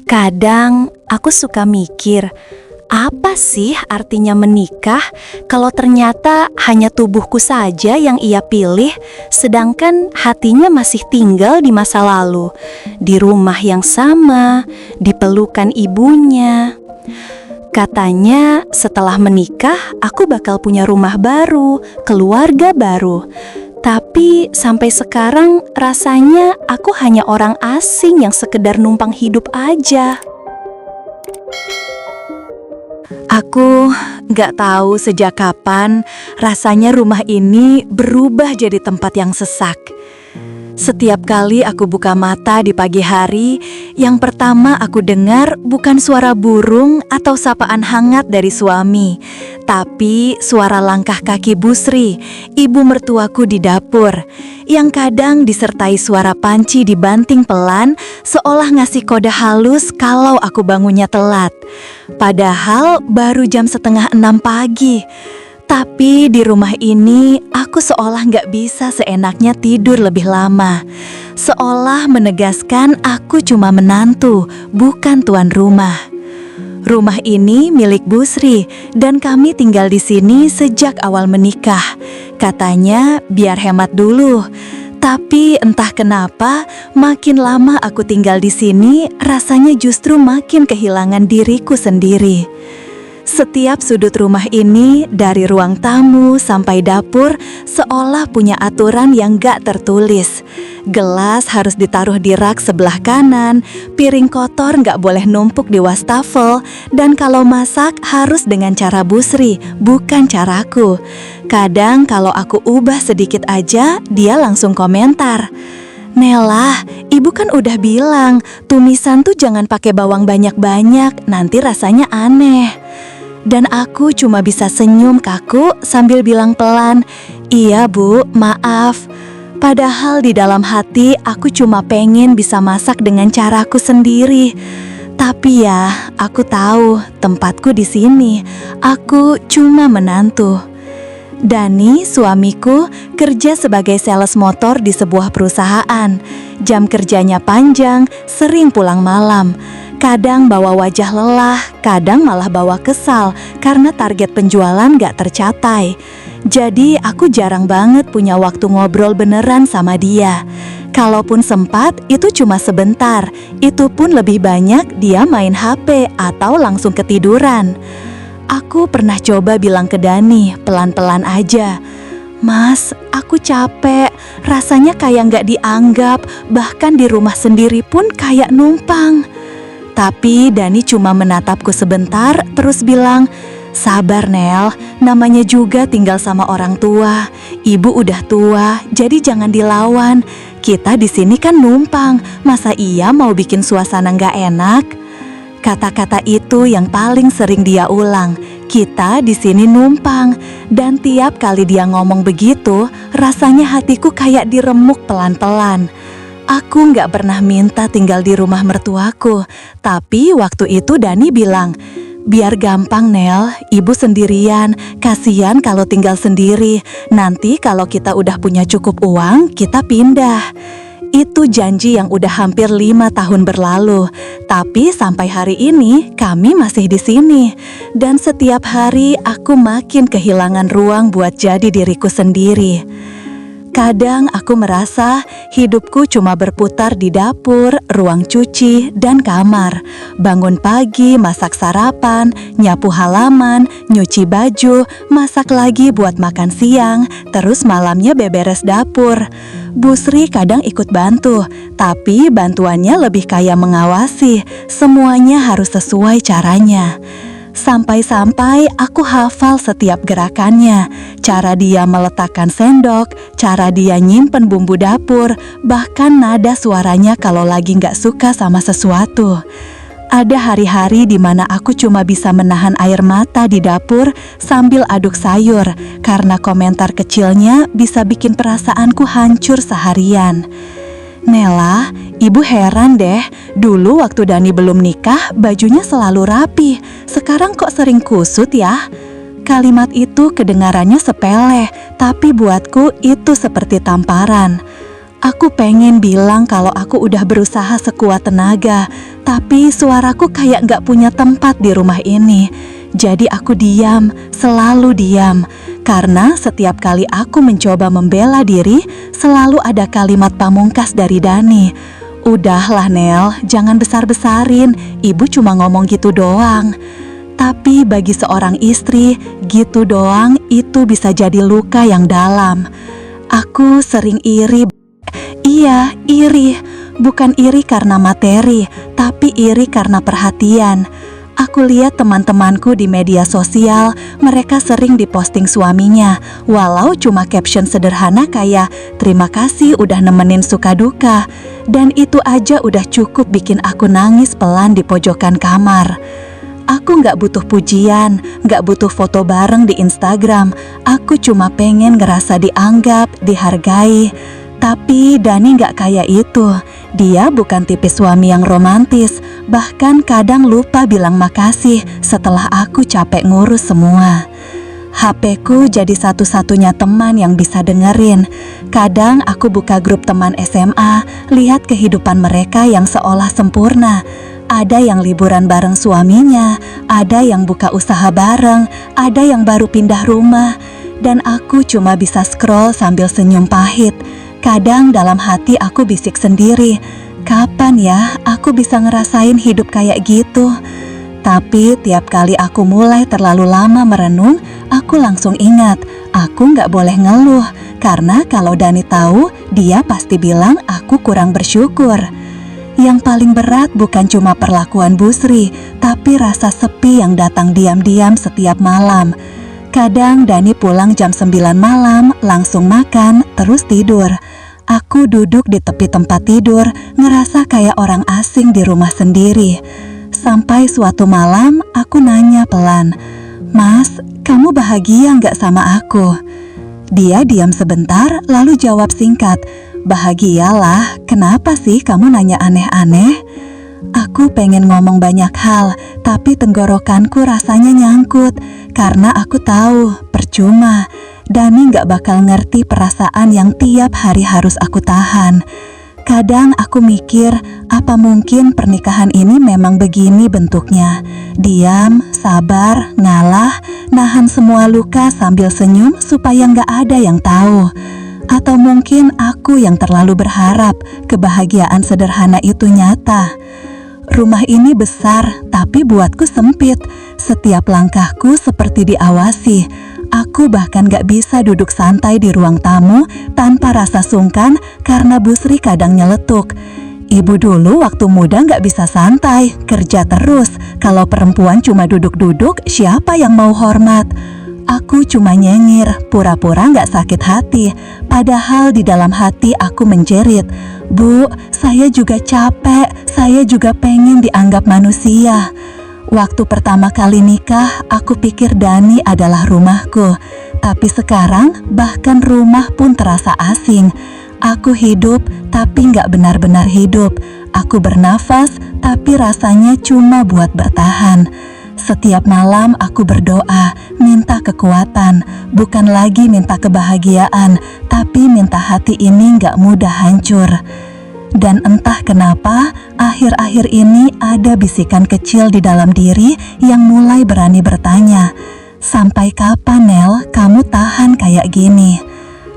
Kadang aku suka mikir, apa sih artinya menikah kalau ternyata hanya tubuhku saja yang ia pilih, sedangkan hatinya masih tinggal di masa lalu, di rumah yang sama, di pelukan ibunya. Katanya setelah menikah aku bakal punya rumah baru, keluarga baru. Tapi sampai sekarang rasanya aku hanya orang asing yang sekedar numpang hidup aja. Aku gak tahu sejak kapan rasanya rumah ini berubah jadi tempat yang sesak. Setiap kali aku buka mata di pagi hari, yang pertama aku dengar bukan suara burung atau sapaan hangat dari suami, tapi suara langkah kaki Busri, ibu mertuaku di dapur, yang kadang disertai suara panci dibanting pelan, seolah ngasih kode halus kalau aku bangunnya telat. Padahal baru jam 5:30 pagi. Tapi di rumah ini aku seolah gak bisa seenaknya tidur lebih lama. Seolah menegaskan aku cuma menantu, bukan tuan rumah. Rumah ini milik Busri dan kami tinggal di sini sejak awal menikah. Katanya biar hemat dulu. Tapi entah kenapa makin lama aku tinggal di sini rasanya justru makin kehilangan diriku sendiri. Setiap sudut rumah ini, dari ruang tamu sampai dapur, seolah punya aturan yang gak tertulis. Gelas harus ditaruh di rak sebelah kanan, piring kotor gak boleh numpuk di wastafel, dan kalau masak harus dengan cara Busri, bukan caraku. Kadang kalau aku ubah sedikit aja, dia langsung komentar. Nela, ibu kan udah bilang, tumisan tuh jangan pakai bawang banyak-banyak, nanti rasanya aneh. Dan aku cuma bisa senyum kaku sambil bilang pelan, "Iya bu, maaf." Padahal di dalam hati aku cuma pengen bisa masak dengan caraku sendiri. Tapi ya, aku tahu tempatku di sini. Aku cuma menantu. Dani, suamiku, kerja sebagai sales motor di sebuah perusahaan. Jam kerjanya panjang, sering pulang malam. Kadang bawa wajah lelah, kadang malah bawa kesal karena target penjualan gak tercapai. Jadi aku jarang banget punya waktu ngobrol beneran sama dia. Kalaupun sempat, itu cuma sebentar. Itu pun lebih banyak dia main HP atau langsung ketiduran. Aku pernah coba bilang ke Dani, pelan-pelan aja. "Mas, aku capek, rasanya kayak gak dianggap, bahkan di rumah sendiri pun kayak numpang." Tapi Dani cuma menatapku sebentar, terus bilang, "Sabar Nel, namanya juga tinggal sama orang tua. Ibu udah tua, jadi jangan dilawan. Kita di sini kan numpang, masa iya mau bikin suasana gak enak?" Kata-kata itu yang paling sering dia ulang. Kita di sini numpang, dan tiap kali dia ngomong begitu, rasanya hatiku kayak diremuk pelan-pelan. Aku gak pernah minta tinggal di rumah mertuaku, tapi waktu itu Dani bilang, "Biar gampang Nel, ibu sendirian, kasihan kalau tinggal sendiri. Nanti kalau kita udah punya cukup uang, kita pindah." Itu janji yang udah hampir 5 tahun berlalu, tapi sampai hari ini kami masih di sini. Dan setiap hari aku makin kehilangan ruang buat jadi diriku sendiri. Kadang aku merasa hidupku cuma berputar di dapur, ruang cuci, dan kamar. Bangun pagi, masak sarapan, nyapu halaman, nyuci baju, masak lagi buat makan siang, terus malamnya beberes dapur. Busri kadang ikut bantu, tapi bantuannya lebih kayak mengawasi. Semuanya harus sesuai caranya. Sampai-sampai aku hafal setiap gerakannya, cara dia meletakkan sendok, cara dia nyimpen bumbu dapur, bahkan nada suaranya kalau lagi gak suka sama sesuatu. Ada hari-hari di mana aku cuma bisa menahan air mata di dapur sambil aduk sayur, karena komentar kecilnya bisa bikin perasaanku hancur seharian. "Nela, ibu heran deh, dulu waktu Dani belum nikah bajunya selalu rapi, sekarang kok sering kusut ya?" Kalimat itu kedengarannya sepele, tapi buatku itu seperti tamparan. Aku pengen bilang kalau aku udah berusaha sekuat tenaga, tapi suaraku kayak gak punya tempat di rumah ini. Jadi aku diam, selalu diam. Karena setiap kali aku mencoba membela diri, selalu ada kalimat pamungkas dari Dani. Udahlah Nel, jangan besar-besarin, ibu cuma ngomong gitu doang. Tapi bagi seorang istri, gitu doang itu bisa jadi luka yang dalam. Aku sering iri. Iya, iri. Bukan iri karena materi, tapi iri karena perhatian. Aku lihat teman-temanku di media sosial, mereka sering diposting suaminya, walau cuma caption sederhana kayak "Terima kasih udah nemenin suka duka." Dan itu aja udah cukup bikin aku nangis pelan di pojokan kamar. Aku gak butuh pujian, gak butuh foto bareng di Instagram. Aku cuma pengen ngerasa dianggap, dihargai. Tapi Dani gak kayak itu. Dia bukan tipe suami yang romantis. Bahkan kadang lupa bilang makasih setelah aku capek ngurus semua. HP-ku jadi satu-satunya teman yang bisa dengerin. Kadang aku buka grup teman SMA, lihat kehidupan mereka yang seolah sempurna. Ada yang liburan bareng suaminya, ada yang buka usaha bareng, ada yang baru pindah rumah. Dan aku cuma bisa scroll sambil senyum pahit. Kadang dalam hati aku bisik sendiri, kapan ya aku bisa ngerasain hidup kayak gitu? Tapi tiap kali aku mulai terlalu lama merenung, aku langsung ingat, aku gak boleh ngeluh. Karena kalau Dani tahu, dia pasti bilang aku kurang bersyukur. Yang paling berat bukan cuma perlakuan Bu Sri, tapi rasa sepi yang datang diam-diam setiap malam. Kadang Dani pulang jam 9 malam, langsung makan, terus tidur. Aku duduk di tepi tempat tidur, ngerasa kayak orang asing di rumah sendiri. Sampai suatu malam, aku nanya pelan, "Mas, kamu bahagia nggak sama aku?" Dia diam sebentar, lalu jawab singkat, "Bahagialah, kenapa sih kamu nanya aneh-aneh?" Aku pengen ngomong banyak hal, tapi tenggorokanku rasanya nyangkut. Karena aku tahu, percuma. Dani gak bakal ngerti perasaan yang tiap hari harus aku tahan. Kadang aku mikir, apa mungkin pernikahan ini memang begini bentuknya? Diam, sabar, ngalah, nahan semua luka sambil senyum supaya gak ada yang tahu. Atau mungkin aku yang terlalu berharap kebahagiaan sederhana itu nyata. Rumah ini besar, tapi buatku sempit. Setiap langkahku seperti diawasi. Aku bahkan gak bisa duduk santai di ruang tamu tanpa rasa sungkan karena Bu Sri kadang nyeletuk. "Ibu dulu waktu muda gak bisa santai, kerja terus. Kalau perempuan cuma duduk-duduk, siapa yang mau hormat?" Aku cuma nyengir, pura-pura gak sakit hati. Padahal di dalam hati aku menjerit, "Bu, saya juga capek, saya juga pengen dianggap manusia." Waktu pertama kali nikah, aku pikir Dani adalah rumahku. Tapi sekarang, bahkan rumah pun terasa asing. Aku hidup, tapi gak benar-benar hidup. Aku bernafas, tapi rasanya cuma buat bertahan. Setiap malam aku berdoa, minta kekuatan. Bukan lagi minta kebahagiaan, tapi minta hati ini gak mudah hancur. Dan entah kenapa, akhir-akhir ini ada bisikan kecil di dalam diri yang mulai berani bertanya, "Sampai kapan Nel kamu tahan kayak gini?"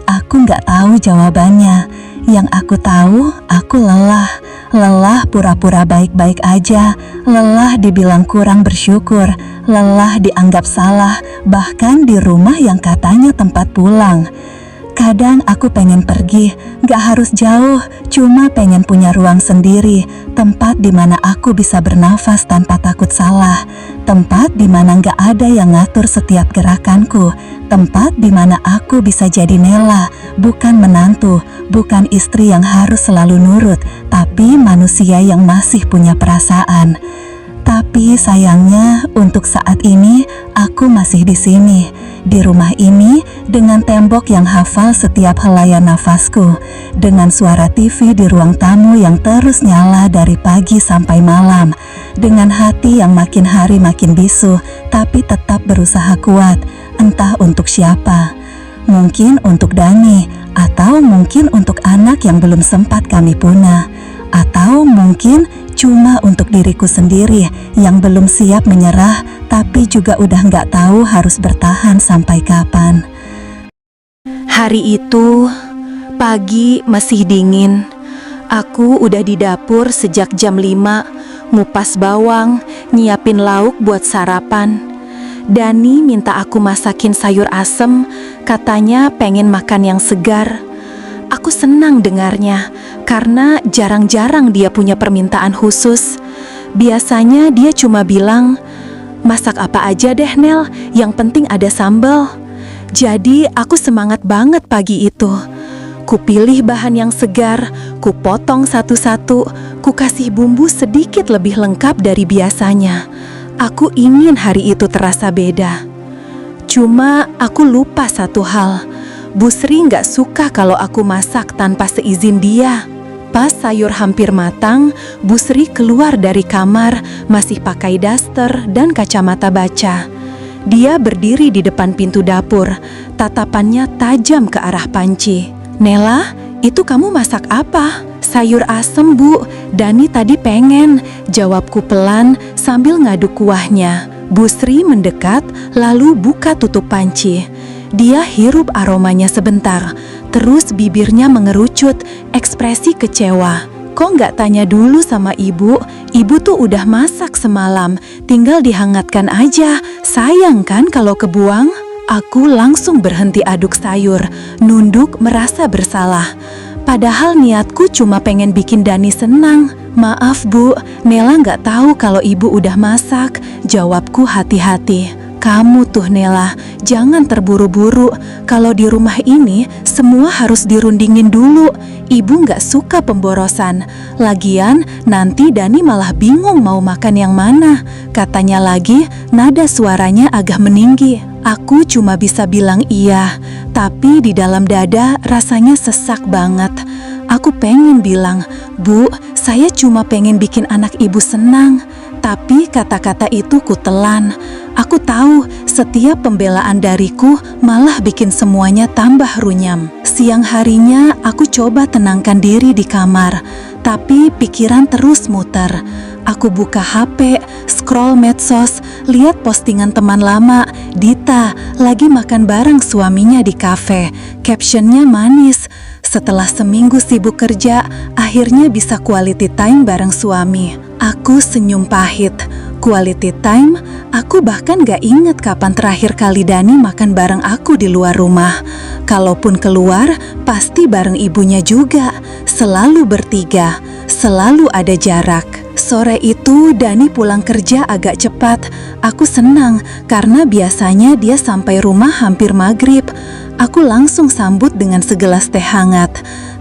Aku gak tahu jawabannya. Yang aku tahu, aku lelah. Lelah pura-pura baik-baik aja. Lelah dibilang kurang bersyukur. Lelah dianggap salah, bahkan di rumah yang katanya tempat pulang. Kadang aku pengen pergi, gak harus jauh, cuma pengen punya ruang sendiri, tempat di mana aku bisa bernafas tanpa takut salah, tempat di mana gak ada yang ngatur setiap gerakanku, tempat di mana aku bisa jadi Nela, bukan menantu, bukan istri yang harus selalu nurut, tapi manusia yang masih punya perasaan. Tapi sayangnya untuk saat ini aku masih di sini, di rumah ini dengan tembok yang hafal setiap helaian nafasku, dengan suara TV di ruang tamu yang terus nyala dari pagi sampai malam, dengan hati yang makin hari makin bisu tapi tetap berusaha kuat, entah untuk siapa. Mungkin untuk Dani, atau Atau mungkin untuk anak yang belum sempat kami punah. Atau mungkin cuma untuk diriku sendiri yang belum siap menyerah, tapi juga udah nggak tahu harus bertahan sampai kapan. Hari itu, pagi masih dingin. Aku udah di dapur sejak jam 5, ngupas bawang, nyiapin lauk buat sarapan. Dani minta aku masakin sayur asem, katanya pengen makan yang segar. Aku senang dengarnya, karena jarang-jarang dia punya permintaan khusus. Biasanya dia cuma bilang, "Masak apa aja deh Nel, yang penting ada sambal." Jadi aku semangat banget pagi itu. Kupilih bahan yang segar, kupotong satu-satu, kukasih bumbu sedikit lebih lengkap dari biasanya. Aku ingin hari itu terasa beda. Cuma aku lupa satu hal. Bu Sri nggak suka kalau aku masak tanpa seizin dia. Pas sayur hampir matang, Bu Sri keluar dari kamar, masih pakai daster dan kacamata baca. Dia berdiri di depan pintu dapur, tatapannya tajam ke arah panci. "Nela, itu kamu masak apa?" "Sayur asem, Bu. Dani tadi pengen," jawabku pelan sambil ngaduk kuahnya. Bu Sri mendekat, lalu buka tutup panci. Dia hirup aromanya sebentar, terus bibirnya mengerucut, ekspresi kecewa. "Kok nggak tanya dulu sama ibu? Ibu tuh udah masak semalam, tinggal dihangatkan aja. Sayang kan kalau kebuang?" Aku langsung berhenti aduk sayur, nunduk merasa bersalah. Padahal niatku cuma pengen bikin Dani senang. "Maaf Bu, Nela nggak tahu kalau ibu udah masak," jawabku hati-hati. "Kamu tuh Nela, jangan terburu-buru. Kalau di rumah ini, semua harus dirundingin dulu. Ibu nggak suka pemborosan. Lagian, nanti Dani malah bingung mau makan yang mana," katanya lagi, nada suaranya agak meninggi. Aku cuma bisa bilang iya, tapi di dalam dada rasanya sesak banget. Aku pengen bilang, "Bu, saya cuma pengen bikin anak ibu senang." Tapi kata-kata itu kutelan. Aku tahu setiap pembelaan dariku malah bikin semuanya tambah runyam. Siang harinya aku coba tenangkan diri di kamar, tapi pikiran terus muter. Aku buka HP, scroll medsos, lihat postingan teman lama, Dita, lagi makan bareng suaminya di kafe. Captionnya manis. Setelah seminggu sibuk kerja, akhirnya bisa quality time bareng suami. Aku senyum pahit. Quality time? Aku bahkan gak inget kapan terakhir kali Dani makan bareng aku di luar rumah. Kalaupun keluar, pasti bareng ibunya juga. Selalu bertiga, selalu ada jarak. Sore itu Dani pulang kerja agak cepat. Aku senang karena biasanya dia sampai rumah hampir maghrib. Aku langsung sambut dengan segelas teh hangat.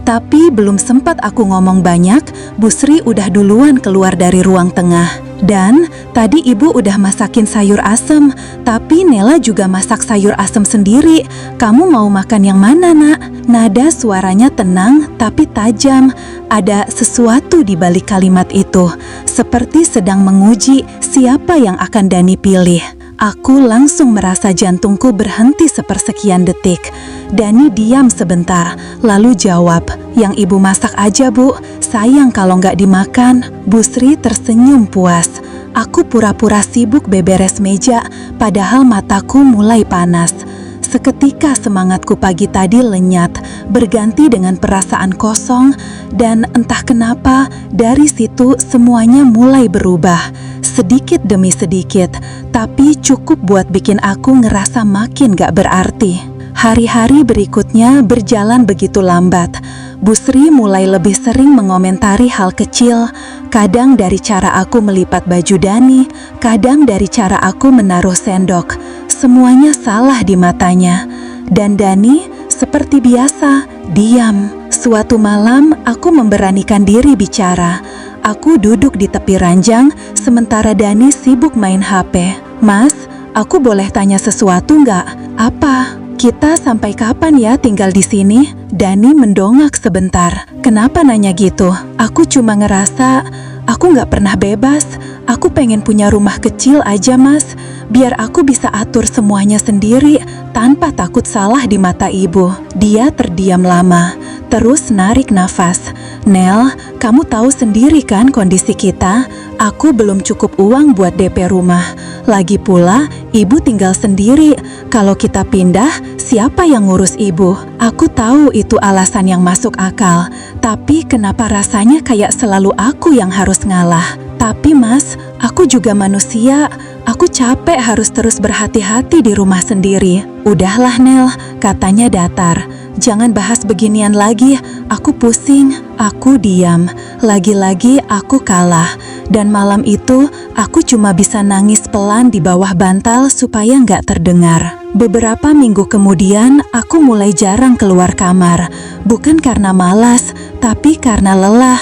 Tapi belum sempat aku ngomong banyak, Bu Sri udah duluan keluar dari ruang tengah. Dan tadi ibu udah masakin sayur asem, tapi Nela juga masak sayur asem sendiri. "Kamu mau makan yang mana, Nak?" Nada suaranya tenang tapi tajam. Ada sesuatu di balik kalimat itu, seperti sedang menguji siapa yang akan Dani pilih. Aku langsung merasa jantungku berhenti sepersekian detik. Dani diam sebentar, lalu jawab, "Yang ibu masak aja, Bu. Sayang kalau nggak dimakan." Bu Sri tersenyum puas. Aku pura-pura sibuk beberes meja, padahal mataku mulai panas. Seketika semangatku pagi tadi lenyat, berganti dengan perasaan kosong, dan entah kenapa dari situ semuanya mulai berubah. Sedikit demi sedikit, tapi cukup buat bikin aku ngerasa makin gak berarti. Hari-hari berikutnya berjalan begitu lambat. Bu Sri mulai lebih sering mengomentari hal kecil, kadang dari cara aku melipat baju Dani, kadang dari cara aku menaruh sendok. Semuanya salah di matanya. Dan Dani seperti biasa, diam. Suatu malam aku memberanikan diri bicara. Aku duduk di tepi ranjang, sementara Dani sibuk main HP. "Mas, aku boleh tanya sesuatu nggak?" "Apa? Kita sampai kapan ya tinggal di sini?" Dani mendongak sebentar. "Kenapa nanya gitu? Aku cuma ngerasa Aku nggak pernah bebas. Aku pengen punya rumah kecil aja, Mas. Biar aku bisa atur semuanya sendiri tanpa takut salah di mata ibu. Dia terdiam lama, terus narik nafas. Nel, kamu tahu sendiri kan kondisi kita? Aku belum cukup uang buat DP rumah. Lagi pula, ibu tinggal sendiri. Kalau kita pindah, siapa yang ngurus ibu? Aku tahu itu alasan yang masuk akal. Tapi kenapa rasanya kayak selalu aku yang harus ngalah? Tapi Mas, aku juga manusia. Aku capek harus terus berhati-hati di rumah sendiri. Udahlah Nel, katanya datar. Jangan bahas beginian lagi, aku pusing. Aku diam. Lagi-lagi aku kalah. Dan malam itu, aku cuma bisa nangis pelan di bawah bantal supaya nggak terdengar. Beberapa minggu kemudian, aku mulai jarang keluar kamar. Bukan karena malas, tapi karena lelah.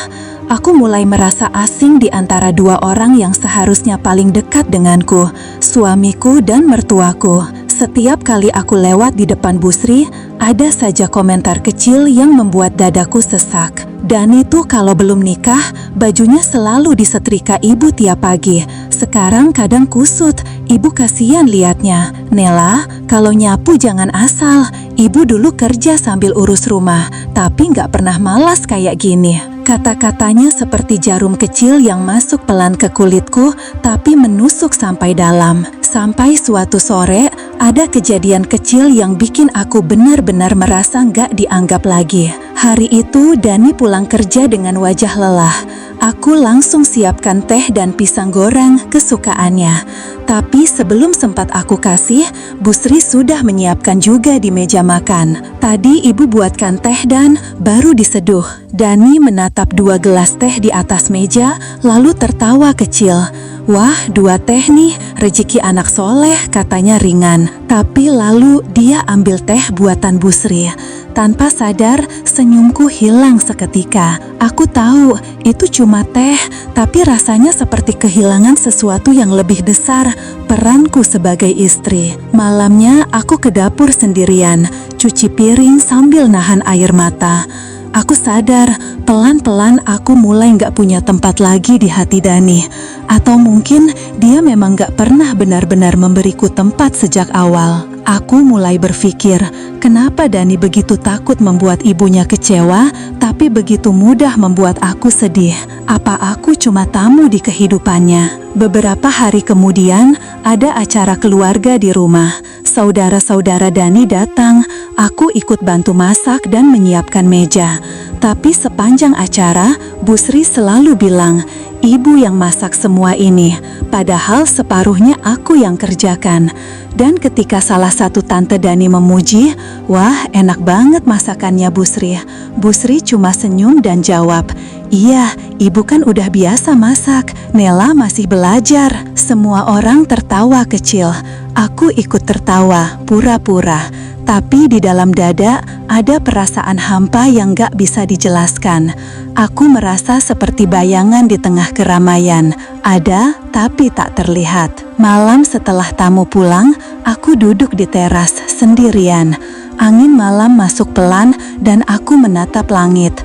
Aku mulai merasa asing di antara dua orang yang seharusnya paling dekat denganku, suamiku dan mertuaku. Setiap kali aku lewat di depan Bu Sri, ada saja komentar kecil yang membuat dadaku sesak. Dani tuh kalau belum nikah, bajunya selalu disetrika ibu tiap pagi. Sekarang kadang kusut, ibu kasihan liatnya. Nela, kalau nyapu jangan asal. Ibu dulu kerja sambil urus rumah, tapi nggak pernah malas kayak gini. Kata-katanya seperti jarum kecil yang masuk pelan ke kulitku, tapi menusuk sampai dalam. Sampai suatu sore, ada kejadian kecil yang bikin aku benar-benar merasa nggak dianggap lagi. Hari itu, Dani pulang kerja dengan wajah lelah. Aku langsung siapkan teh dan pisang goreng kesukaannya. Tapi sebelum sempat aku kasih, Bu Sri sudah menyiapkan juga di meja makan. Tadi ibu buatkan teh dan baru diseduh. Dani menatap 2 gelas teh di atas meja, lalu tertawa kecil. Wah, 2 teh nih, rezeki anak soleh, katanya ringan. Tapi lalu dia ambil teh buatan Bu Sri. Tanpa sadar, senyumku hilang seketika. Aku tahu itu cuma teh, tapi rasanya seperti kehilangan sesuatu yang lebih besar, peranku sebagai istri. Malamnya aku ke dapur sendirian, cuci piring sambil nahan air mata. Aku sadar, pelan-pelan aku mulai gak punya tempat lagi di hati Dani. Atau mungkin dia memang gak pernah benar-benar memberiku tempat sejak awal. Aku mulai berpikir, kenapa Dani begitu takut membuat ibunya kecewa, tapi begitu mudah membuat aku sedih. Apa aku cuma tamu di kehidupannya? Beberapa hari kemudian, ada acara keluarga di rumah. Saudara-saudara Dani datang, aku ikut bantu masak dan menyiapkan meja. Tapi sepanjang acara, Bu Sri selalu bilang, ibu yang masak semua ini, padahal separuhnya aku yang kerjakan. Dan ketika salah satu tante Dani memuji, wah enak banget masakannya Bu Sri. Bu Sri cuma senyum dan jawab, iya, ibu kan udah biasa masak, Nela masih belajar. Semua orang tertawa kecil, aku ikut tertawa, pura-pura. Tapi di dalam dada ada perasaan hampa yang gak bisa dijelaskan. Aku merasa seperti bayangan di tengah keramaian. Ada, tapi tak terlihat. Malam setelah tamu pulang, aku duduk di teras sendirian. Angin malam masuk pelan dan aku menatap langit.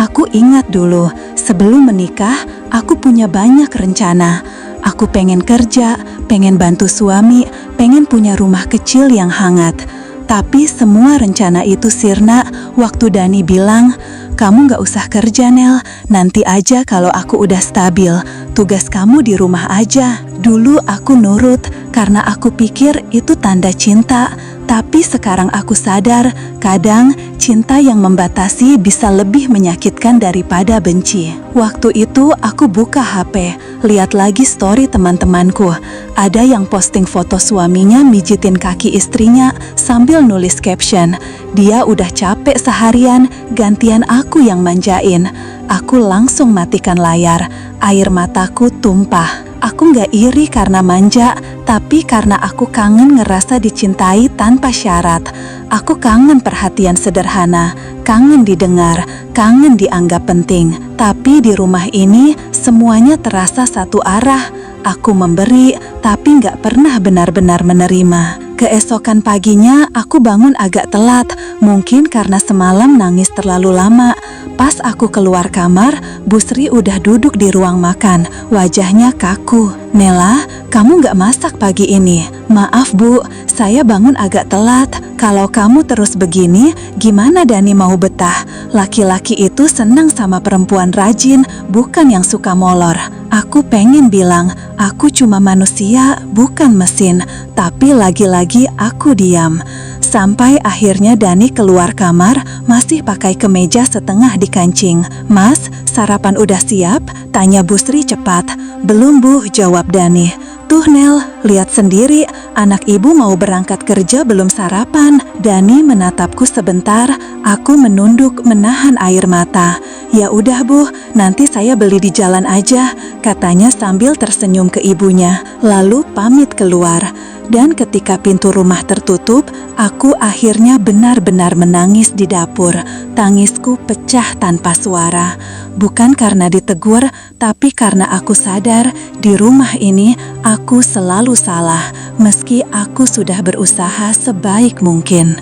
Aku ingat dulu, sebelum menikah, aku punya banyak rencana. Aku pengen kerja, pengen bantu suami, pengen punya rumah kecil yang hangat. Tapi semua rencana itu sirna waktu Dani bilang, kamu gak usah kerja Nel, nanti aja kalau aku udah stabil, tugas kamu di rumah aja. Dulu aku nurut karena aku pikir itu tanda cinta, tapi sekarang aku sadar kadang cinta yang membatasi bisa lebih menyakitkan daripada benci. Waktu itu aku buka HP, lihat lagi story teman-temanku. Ada yang posting foto suaminya mijitin kaki istrinya sambil nulis caption, dia udah capek seharian, gantian aku yang manjain. Aku langsung matikan layar, air mataku tumpah. Aku gak iri karena manja, tapi karena aku kangen ngerasa dicintai tanpa syarat. Aku kangen perhatian sederhana, kangen didengar, kangen dianggap penting. Tapi di rumah ini semuanya terasa satu arah. Aku memberi, tapi gak pernah benar-benar menerima. Keesokan paginya aku bangun agak telat, mungkin karena semalam nangis terlalu lama. Pas aku keluar kamar, Bu Sri udah duduk di ruang makan, wajahnya kaku. "Nela, kamu gak masak pagi ini?" "Maaf Bu, saya bangun agak telat. Kalau kamu terus begini, gimana Dani mau betah? Laki-laki itu senang sama perempuan rajin, bukan yang suka molor." Aku pengen bilang, aku cuma manusia, bukan mesin, tapi lagi-lagi aku diam. Sampai akhirnya Dani keluar kamar, masih pakai kemeja setengah dikancing. "Mas, sarapan udah siap?" tanya Bu Sri cepat. "Belum Bu," jawab Dani. "Tuh Nel, lihat sendiri, anak ibu mau berangkat kerja belum sarapan." Dani menatapku sebentar, aku menunduk menahan air mata. "Ya udah Bu, nanti saya beli di jalan aja," katanya sambil tersenyum ke ibunya, lalu pamit keluar. Dan ketika pintu rumah tertutup, aku akhirnya benar-benar menangis di dapur. Tangisku pecah tanpa suara. Bukan karena ditegur, tapi karena aku sadar di rumah ini aku selalu salah, meski aku sudah berusaha sebaik mungkin.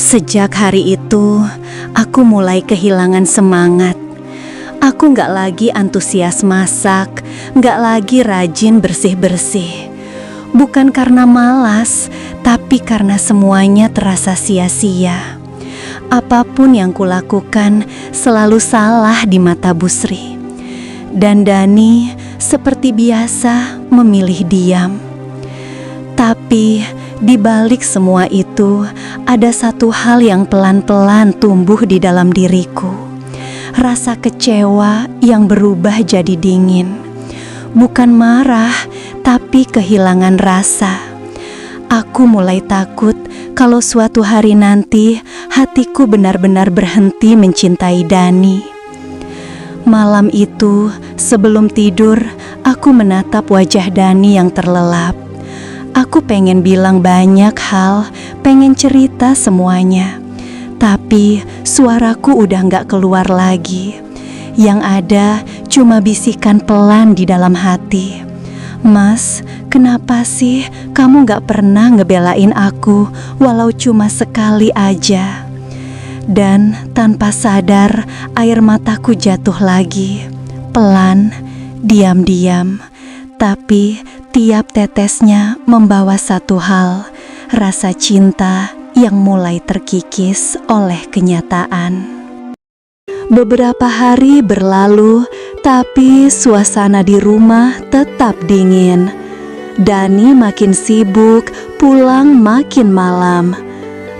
Sejak hari itu, aku mulai kehilangan semangat. Aku gak lagi antusias masak, gak lagi rajin bersih-bersih. Bukan karena malas, tapi karena semuanya terasa sia-sia. Apapun yang kulakukan selalu salah di mata Bu Sri. Dan Dani seperti biasa memilih diam. Tapi di balik semua itu, ada satu hal yang pelan-pelan tumbuh di dalam diriku. Rasa kecewa yang berubah jadi dingin. Bukan marah, tapi kehilangan rasa. Aku mulai takut kalau suatu hari nanti hatiku benar-benar berhenti mencintai Dani. Malam itu, sebelum tidur, aku menatap wajah Dani yang terlelap. Aku pengen bilang banyak hal, pengen cerita semuanya. Tapi suaraku udah gak keluar lagi. Yang ada cuma bisikan pelan di dalam hati. "Mas, kenapa sih kamu gak pernah ngebelain aku walau cuma sekali aja?" Dan tanpa sadar air mataku jatuh lagi. Pelan, diam-diam. Tapi tiap tetesnya membawa satu hal, rasa cinta yang mulai terkikis oleh kenyataan. Beberapa hari berlalu, tapi suasana di rumah tetap dingin. Dani makin sibuk, pulang makin malam.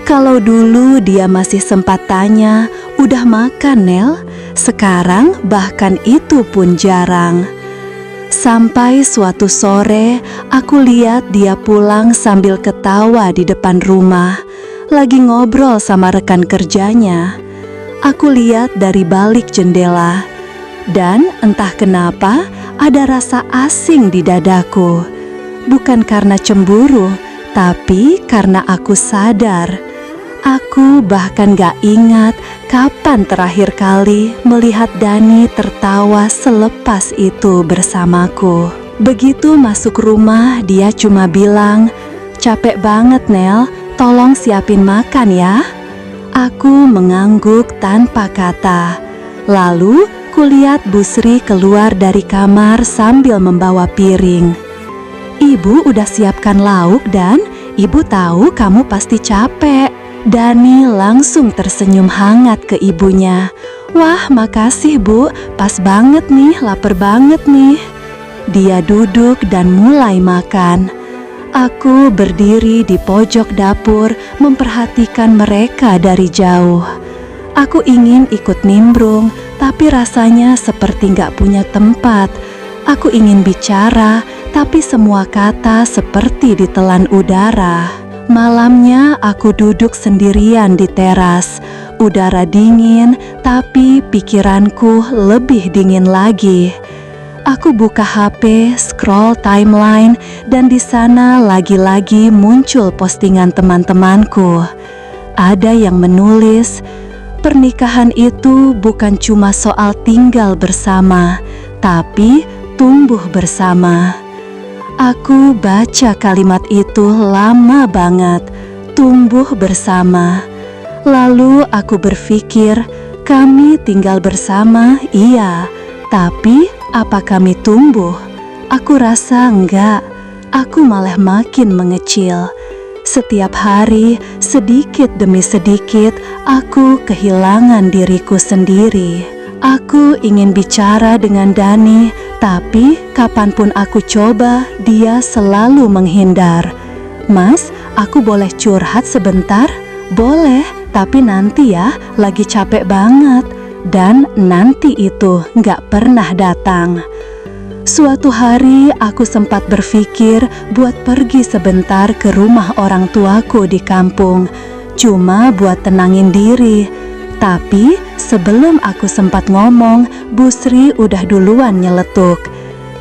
Kalau dulu dia masih sempat tanya, "Udah makan, Nel?" Sekarang bahkan itu pun jarang. Sampai suatu sore, aku lihat dia pulang sambil ketawa di depan rumah, lagi ngobrol sama rekan kerjanya. Aku lihat dari balik jendela, dan entah kenapa ada rasa asing di dadaku. Bukan karena cemburu, tapi karena aku sadar. Aku bahkan gak ingat kapan terakhir kali melihat Dani tertawa selepas itu bersamaku. Begitu masuk rumah, dia cuma bilang, "Capek banget Nel, tolong siapin makan ya." Aku mengangguk tanpa kata. Lalu kulihat Bu Sri keluar dari kamar sambil membawa piring. "Ibu udah siapkan lauk dan ibu tahu kamu pasti capek." Dani langsung tersenyum hangat ke ibunya. "Wah, makasih Bu, pas banget nih, lapar banget nih." Dia duduk dan mulai makan. Aku berdiri di pojok dapur memperhatikan mereka dari jauh. Aku ingin ikut nimbrung, tapi rasanya seperti gak punya tempat. Aku ingin bicara, tapi semua kata seperti ditelan udara. Malamnya aku duduk sendirian di teras. Udara dingin, tapi pikiranku lebih dingin lagi. Aku buka HP, scroll timeline, dan di sana lagi-lagi muncul postingan teman-temanku. Ada yang menulis, "Pernikahan itu bukan cuma soal tinggal bersama, tapi tumbuh bersama." Aku baca kalimat itu lama banget, tumbuh bersama. Lalu aku berpikir, kami tinggal bersama, iya, tapi apa kami tumbuh? Aku rasa enggak, aku malah makin mengecil. Setiap hari, sedikit demi sedikit, aku kehilangan diriku sendiri. Aku ingin bicara dengan Dani, tapi kapanpun aku coba, dia selalu menghindar. Mas, aku boleh curhat sebentar? Boleh, tapi nanti ya, lagi capek banget. Dan nanti itu gak pernah datang. Suatu hari aku sempat berpikir buat pergi sebentar ke rumah orang tuaku di kampung, cuma buat tenangin diri. Tapi sebelum aku sempat ngomong, Bu Sri udah duluan nyeletuk.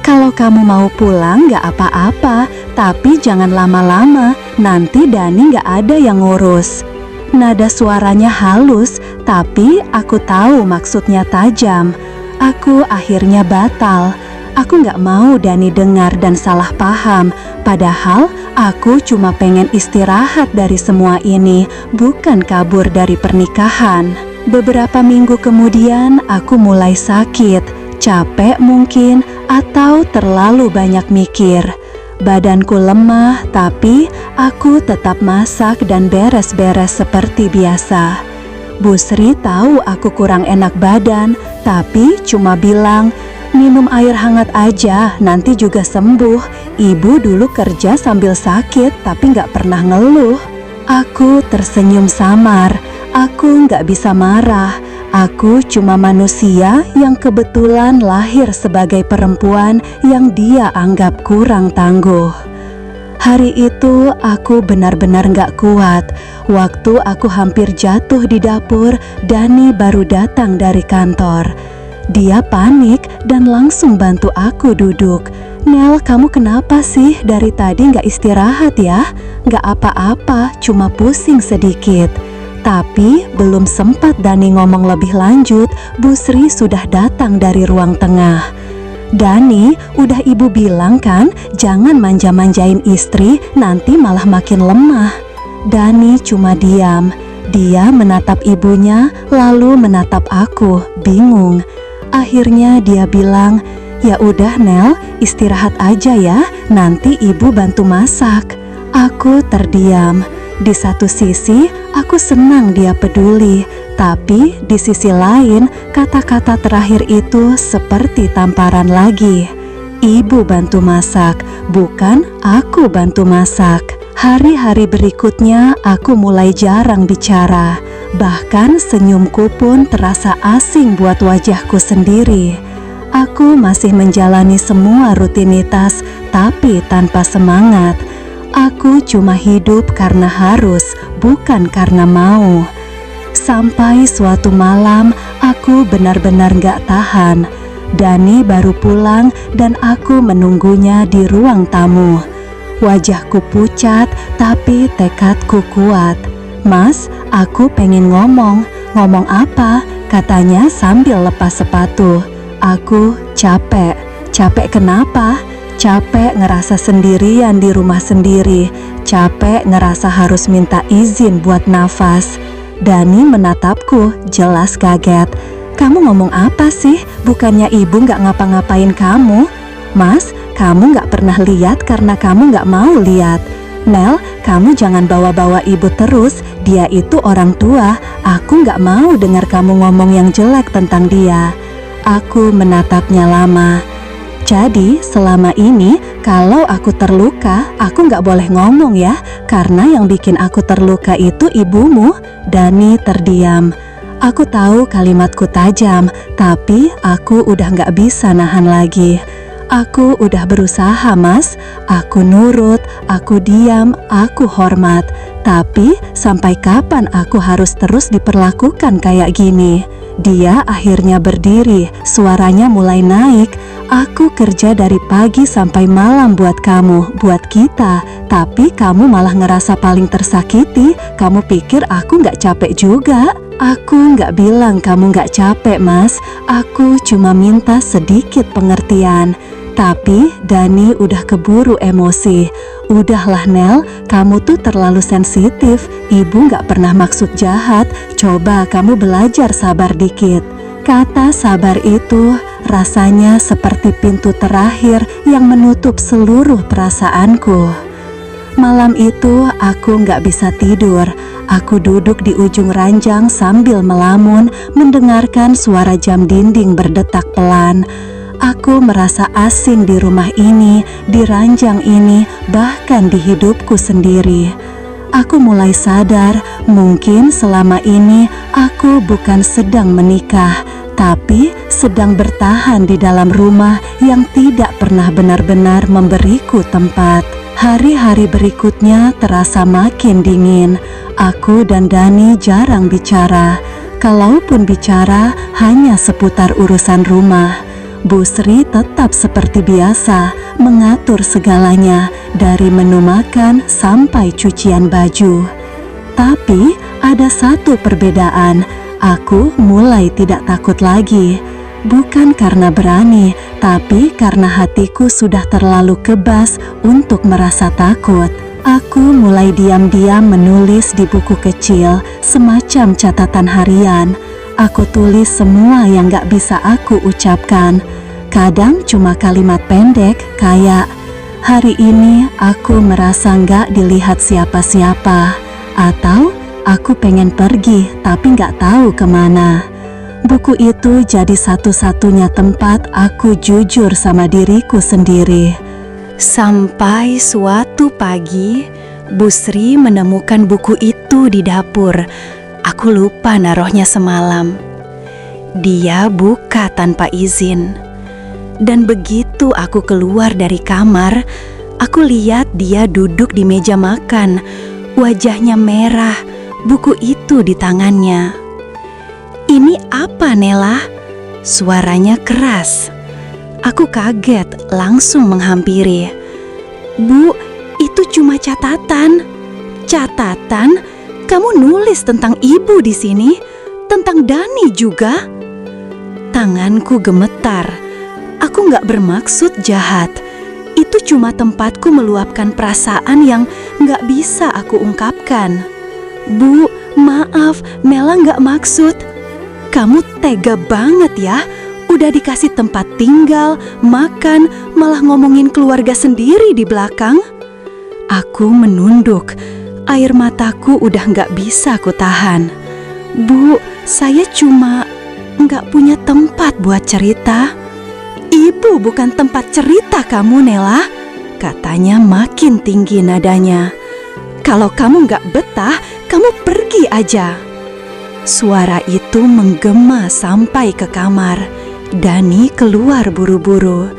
Kalau kamu mau pulang gak apa-apa, tapi jangan lama-lama, nanti Dani gak ada yang ngurus. Nada suaranya halus, tapi aku tahu maksudnya tajam. Aku akhirnya batal. Aku gak mau Dani dengar dan salah paham, padahal aku cuma pengen istirahat dari semua ini, bukan kabur dari pernikahan. Beberapa minggu kemudian aku mulai sakit, capek mungkin, atau terlalu banyak mikir. Badanku lemah, tapi aku tetap masak dan beres-beres seperti biasa. Bu Sri tahu aku kurang enak badan, tapi cuma bilang, minum air hangat aja, nanti juga sembuh. Ibu dulu kerja sambil sakit, tapi gak pernah ngeluh. Aku tersenyum samar. Aku gak bisa marah. Aku cuma manusia yang kebetulan lahir sebagai perempuan yang dia anggap kurang tangguh. Hari itu aku benar-benar gak kuat. Waktu aku hampir jatuh di dapur, Dani baru datang dari kantor. Dia panik dan langsung bantu aku duduk. Nel, kamu kenapa sih? Dari tadi gak istirahat ya? Gak apa-apa, cuma pusing sedikit. Tapi belum sempat Dani ngomong lebih lanjut, Bu Sri sudah datang dari ruang tengah. Dani, udah ibu bilang kan, jangan manja-manjain istri, nanti malah makin lemah. Dani cuma diam. Dia menatap ibunya, lalu menatap aku, bingung. Akhirnya dia bilang, ya udah Nel, istirahat aja ya, nanti ibu bantu masak. Aku terdiam. Di satu sisi, aku senang dia peduli, tapi di sisi lain, kata-kata terakhir itu seperti tamparan lagi. Ibu bantu masak, bukan aku bantu masak. Hari-hari berikutnya, aku mulai jarang bicara. Bahkan senyumku pun terasa asing buat wajahku sendiri. Aku masih menjalani semua rutinitas, tapi tanpa semangat. Aku cuma hidup karena harus, bukan karena mau. Sampai suatu malam, aku benar-benar gak tahan. Dani baru pulang dan aku menunggunya di ruang tamu. Wajahku pucat, tapi tekadku kuat. Mas, aku pengen ngomong. Ngomong apa? Katanya sambil lepas sepatu. Aku capek. Capek kenapa? Capek ngerasa sendirian di rumah sendiri. Capek ngerasa harus minta izin buat nafas. Dani menatapku, jelas kaget. Kamu ngomong apa sih? Bukannya ibu gak ngapa-ngapain kamu? Mas, kamu gak pernah lihat karena kamu gak mau lihat. Nel, kamu jangan bawa-bawa ibu terus. Dia itu orang tua. Aku gak mau dengar kamu ngomong yang jelek tentang dia. Aku menatapnya lama. Jadi selama ini kalau aku terluka, aku gak boleh ngomong ya, karena yang bikin aku terluka itu ibumu. Dani terdiam. Aku tahu kalimatku tajam, tapi aku udah gak bisa nahan lagi. Aku udah berusaha, Mas. Aku nurut, aku diam, aku hormat. Tapi sampai kapan aku harus terus diperlakukan kayak gini? Dia akhirnya berdiri, suaranya mulai naik. Aku kerja dari pagi sampai malam buat kamu, buat kita. Tapi kamu malah ngerasa paling tersakiti. Kamu pikir aku gak capek juga? Aku nggak bilang kamu nggak capek, Mas. Aku cuma minta sedikit pengertian. Tapi Dani udah keburu emosi. Udahlah Nel, kamu tuh terlalu sensitif. Ibu nggak pernah maksud jahat. Coba kamu belajar sabar dikit. Kata sabar itu rasanya seperti pintu terakhir yang menutup seluruh perasaanku. Malam itu aku nggak bisa tidur. Aku duduk di ujung ranjang sambil melamun, mendengarkan suara jam dinding berdetak pelan. Aku merasa asing di rumah ini, di ranjang ini, bahkan di hidupku sendiri. Aku mulai sadar, mungkin selama ini aku bukan sedang menikah, tapi sedang bertahan di dalam rumah yang tidak pernah benar-benar memberiku tempat. Hari-hari berikutnya terasa makin dingin. Aku dan Dani jarang bicara. Kalaupun bicara, hanya seputar urusan rumah. Bu Sri tetap seperti biasa, mengatur segalanya, dari menu makan sampai cucian baju. Tapi ada satu perbedaan, aku mulai tidak takut lagi. Bukan karena berani, tapi karena hatiku sudah terlalu kebas untuk merasa takut. Aku mulai diam-diam menulis di buku kecil, semacam catatan harian. Aku tulis semua yang gak bisa aku ucapkan. Kadang cuma kalimat pendek kayak, hari ini aku merasa gak dilihat siapa-siapa. Atau, aku pengen pergi tapi gak tahu kemana. Buku itu jadi satu-satunya tempat aku jujur sama diriku sendiri. Sampai suatu pagi, Bu Sri menemukan buku itu di dapur. Aku lupa naruhnya semalam. Dia buka tanpa izin. Dan begitu aku keluar dari kamar, aku lihat dia duduk di meja makan. Wajahnya merah, buku itu di tangannya. Ini apa, Nela? Suaranya keras. Aku kaget, langsung menghampiri. Bu, itu cuma catatan. Catatan? Kamu nulis tentang ibu di sini? Tentang Dani juga? Tanganku gemetar. Aku gak bermaksud jahat. Itu cuma tempatku meluapkan perasaan yang gak bisa aku ungkapkan. Bu, maaf, Nela gak maksud. Kamu tega banget ya. Udah dikasih tempat tinggal, makan, malah ngomongin keluarga sendiri di belakang. Aku menunduk. Air mataku udah gak bisa aku tahan. Bu, saya cuma gak punya tempat buat cerita. Ibu bukan tempat cerita kamu, Nela, katanya makin tinggi nadanya. Kalau kamu gak betah, kamu pergi aja. Suara itu menggema sampai ke kamar. Dani keluar buru-buru.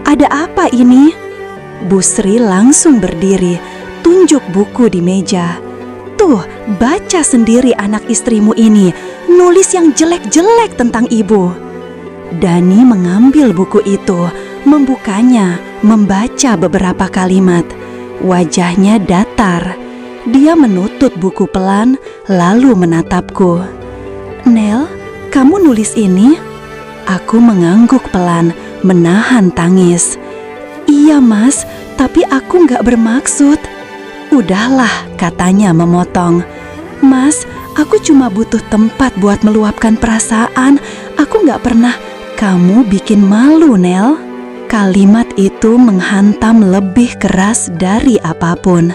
Ada apa ini? Bu Sri langsung berdiri, tunjuk buku di meja. Tuh, baca sendiri anak istrimu ini, nulis yang jelek-jelek tentang ibu. Dani mengambil buku itu, membukanya, membaca beberapa kalimat. Wajahnya datar. Dia menutup buku pelan, lalu menatapku. Nel, kamu nulis ini? Aku mengangguk pelan, menahan tangis. Iya mas, tapi aku gak bermaksud. Udahlah, katanya memotong. Mas, aku cuma butuh tempat buat meluapkan perasaan. Aku gak pernah. Kamu bikin malu, Nel. Kalimat itu menghantam lebih keras dari apapun.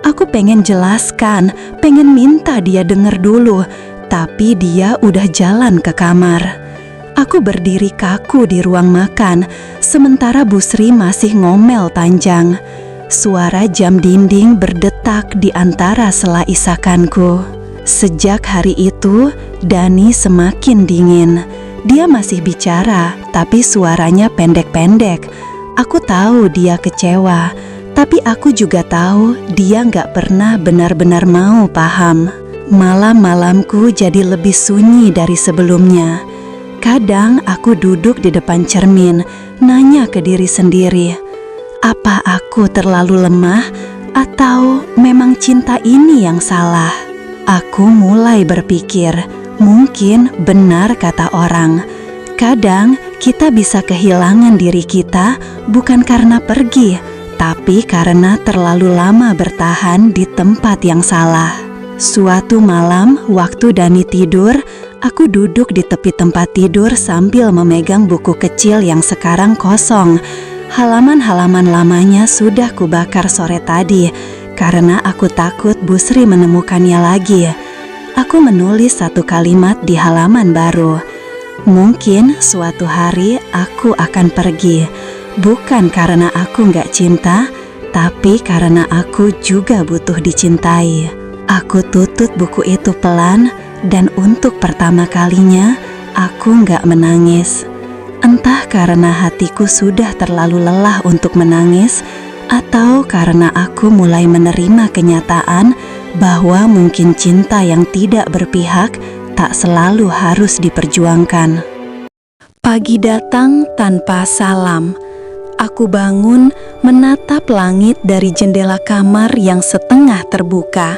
Aku pengen jelaskan, pengen minta dia denger dulu, tapi dia udah jalan ke kamar. Aku berdiri kaku di ruang makan, sementara Bu Sri masih ngomel panjang. Suara jam dinding berdetak di antara sela isakanku. Sejak hari itu, Dani semakin dingin. Dia masih bicara, tapi suaranya pendek-pendek. Aku tahu dia kecewa, tapi aku juga tahu dia gak pernah benar-benar mau paham. Malam-malamku jadi lebih sunyi dari sebelumnya. Kadang aku duduk di depan cermin, nanya ke diri sendiri, apa aku terlalu lemah atau memang cinta ini yang salah? Aku mulai berpikir, Mungkin benar kata orang, kadang kita bisa kehilangan diri kita bukan karena pergi, tapi karena terlalu lama bertahan di tempat yang salah. Suatu malam, waktu Dani tidur, aku duduk di tepi tempat tidur sambil memegang buku kecil yang sekarang kosong. Halaman-halaman lamanya sudah kubakar sore tadi, karena aku takut Bu Sri menemukannya lagi. Aku menulis satu kalimat di halaman baru. Mungkin suatu hari aku akan pergi, bukan karena aku nggak cinta, tapi karena aku juga butuh dicintai. Aku tutup buku itu pelan, dan untuk pertama kalinya aku nggak menangis. Entah karena hatiku sudah terlalu lelah untuk menangis, atau karena aku mulai menerima kenyataan bahwa mungkin cinta yang tidak berpihak tak selalu harus diperjuangkan. Pagi datang tanpa salam. Aku bangun menatap langit dari jendela kamar yang setengah terbuka.